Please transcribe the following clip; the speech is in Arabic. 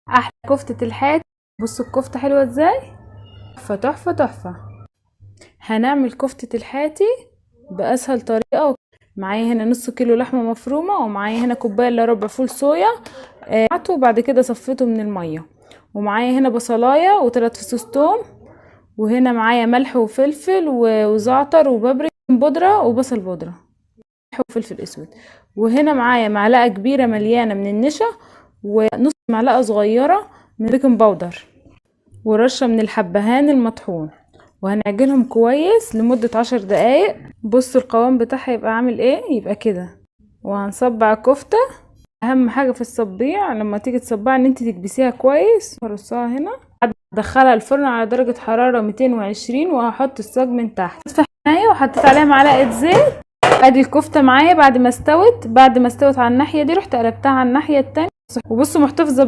احلى كفتة الحاتي. بصوا الكفتة حلوة ازاي، تحفة تحفة تحفة. هنعمل كفتة الحاتي باسهل طريقة. معايا هنا نص كيلو لحمة مفرومة، ومعايا هنا كوباية الا ربع فول صويا وبعد كده صفيته من المية، ومعايا هنا بصلاية وثلاث فصوص توم، وهنا معايا ملح وفلفل وزعتر وبابريكا بودرة وبصل بودرة، ملح وفلفل اسود. وهنا معايا معلقة كبيرة مليانة من النشا، ونص معلقة صغيرة من بيكنج باودر، ورشة من الحبهان المطحون. وهنعجنهم كويس لمدة 10 دقايق. بصوا القوام بتاعها يبقى عامل ايه، يبقى كده. وهنصبع الكفتة. اهم حاجة في الصبيع لما تيجي تصبعها ان انت تكبسيها كويس. هرصها هنا، هدخلها الفرن على درجة حرارة 220، وهحط الصاج من تحت في حناية، وحطيت عليها معلقة زيت. ادي الكفتة معايا بعد ما استوت على الناحية دي، رحت قلبتها على الناحية التانية. وبصوا محتفظة